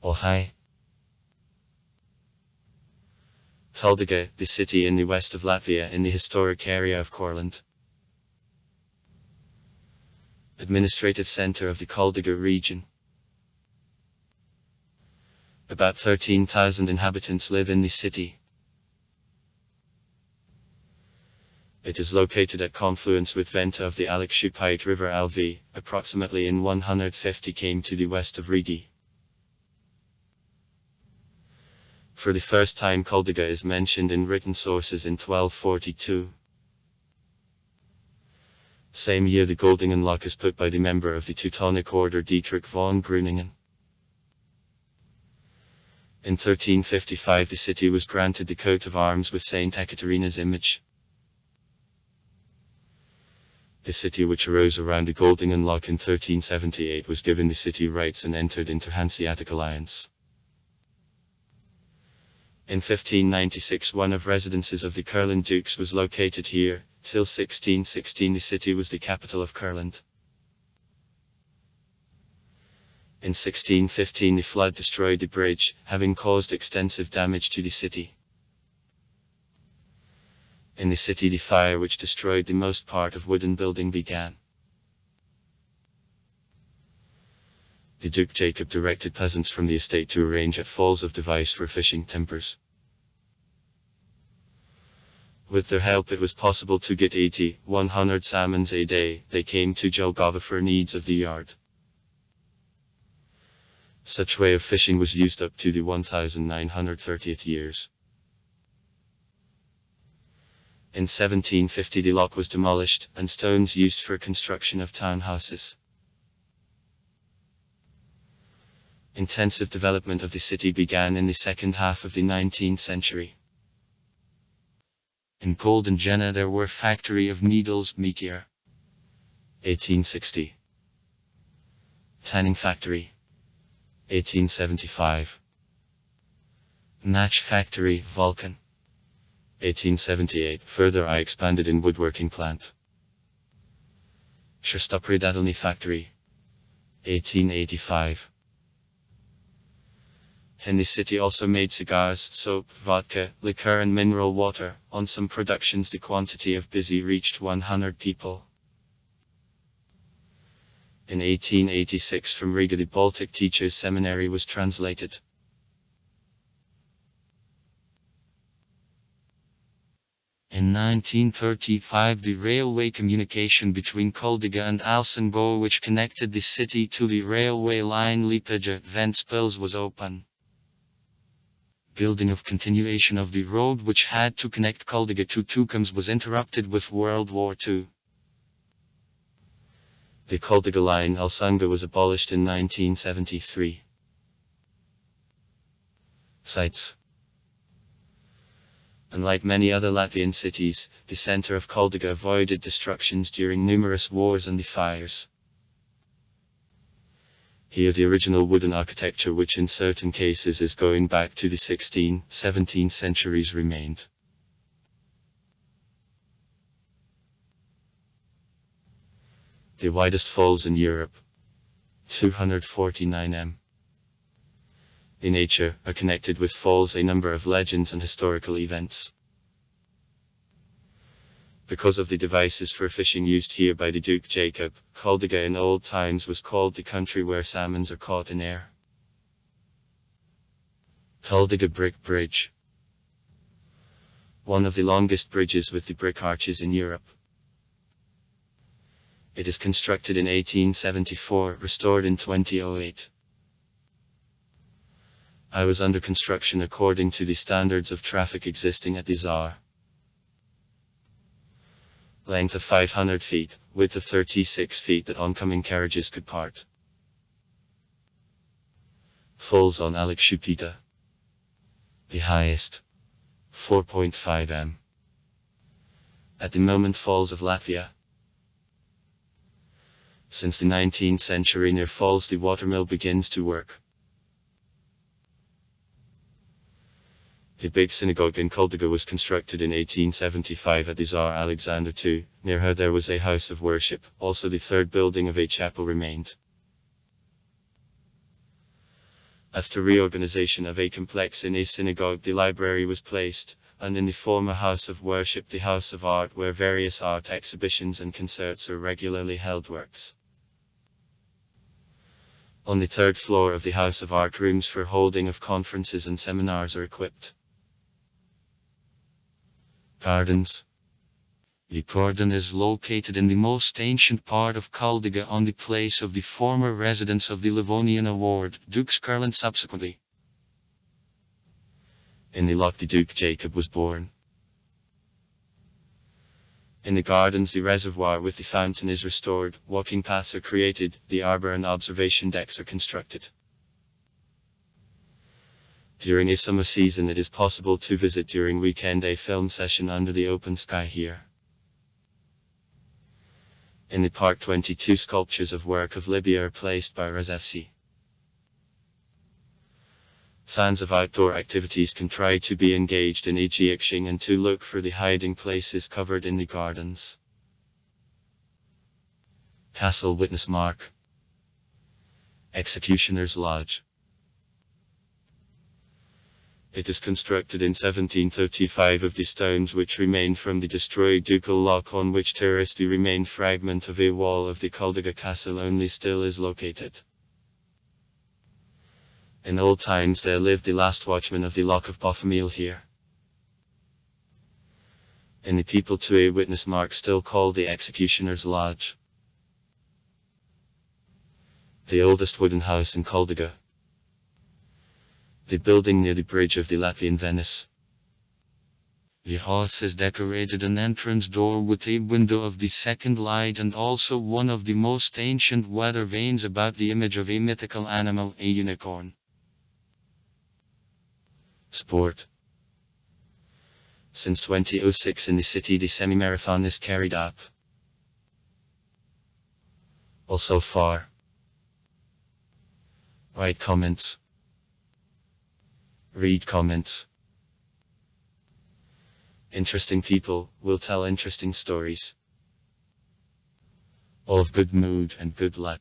Ohio. Kuldiga, the city in the west of Latvia in the historic area of Courland. Administrative center of the Kuldiga region. About 13,000 inhabitants live in the city. It is located at confluence with Venta of the Alekshupite River LV, approximately in 150 km to the west of Rigi. For the first time Kuldiga is mentioned in written sources in 1242. Same year the Goldingen lock is put by the member of the Teutonic Order Dietrich von Gruningen. In 1355 the city was granted the coat of arms with Saint Ekaterina's image. The city which arose around the Goldingen lock in 1378 was given the city rights and entered into Hanseatic alliance. In 1596 one of residences of the Kurland dukes was located here. Till 1616 the city was the capital of Kurland. In 1615 the flood destroyed the bridge, having caused extensive damage to the city. In the city the fire which destroyed the most part of wooden building began. The Duke Jacob directed peasants from the estate to arrange at Falls of Device for fishing timbers. With their help it was possible to get 80-100 salmons a day. They came to Jelgava for needs of the yard. Such way of fishing was used up to the 1930th years. In 1750 the lock was demolished, and stones used for construction of townhouses. Intensive development of the city began in the second half of the 19th century. In Goldingen there were factory of needles, Meteor. 1860. Tanning factory. 1875. Match factory, Vulcan. 1878. Further I expanded in woodworking plant. Shestopredatelny factory. 1885. In the city also made cigars, soap, vodka, liquor and mineral water. On some productions the quantity of busy reached 100 people. In 1886 from Riga the Baltic Teachers' Seminary was translated. In 1935 the railway communication between Kuldiga and Alsenbo which connected the city to the railway line Liepāja-Ventspils was open. Building of continuation of the road which had to connect Kuldiga to Tukums was interrupted with World War II. The Kuldiga line Alsunga was abolished in 1973. Sites. Unlike many other Latvian cities, the center of Kuldiga avoided destructions during numerous wars and the fires. Here the original wooden architecture which in certain cases is going back to the 16th, 17th centuries remained. The widest falls in Europe. 249 m. In nature, are connected with falls a number of legends and historical events. Because of the devices for fishing used here by the Duke Jacob, Kuldiga in old times was called the country where salmons are caught in air. Kuldiga Brick Bridge. One of the longest bridges with the brick arches in Europe. It is constructed in 1874, restored in 2008. I was under construction according to the standards of traffic existing at the Tsar. Length of 500 feet, width of 36 feet that oncoming carriages could part. Falls on Alekshupita. The highest. 4.5 m. At the moment Falls of Latvia. Since the 19th century near Falls the watermill begins to work. The big synagogue in Kuldiga was constructed in 1875 at the Tsar Alexander II. Near her there was a house of worship, also the third building of a chapel remained. After reorganization of a complex in a synagogue, the library was placed, and in the former house of worship, the house of art, where various art exhibitions and concerts are regularly held. Works. On the third floor of the house of art, rooms for holding of conferences and seminars are equipped. Gardens. The garden is located in the most ancient part of Kuldiga, on the place of the former residence of the Livonian award, Duke Skarland. Subsequently, in the loch the Duke Jacob was born. In the gardens, the reservoir with the fountain is restored, walking paths are created, the arbor and observation decks are constructed. During a summer season, it is possible to visit during weekend a film session under the open sky here. In the park, 22 sculptures of work of Libya are placed by Rezefsi. Fans of outdoor activities can try to be engaged in Egyptian and to look for the hiding places covered in the gardens. Castle Witness Mark. Executioner's Lodge. It is constructed in 1735 of the stones which remained from the destroyed ducal loch, on which terrace the remained fragment of a wall of the Kuldiga castle only still is located. In old times there lived the last watchman of the loch of Bothamiel here. In the people to a witness mark still called the Executioner's Lodge. The oldest wooden house in Kuldiga. The building near the bridge of the Latvian Venice. The house is decorated an entrance door with a window of the second light, and also one of the most ancient weather vanes about the image of a mythical animal, a unicorn. Sport. Since 2006 in the city the semi-marathon is carried out. Also far. Write comments. Read comments. Interesting people will tell interesting stories. All of good mood and good luck.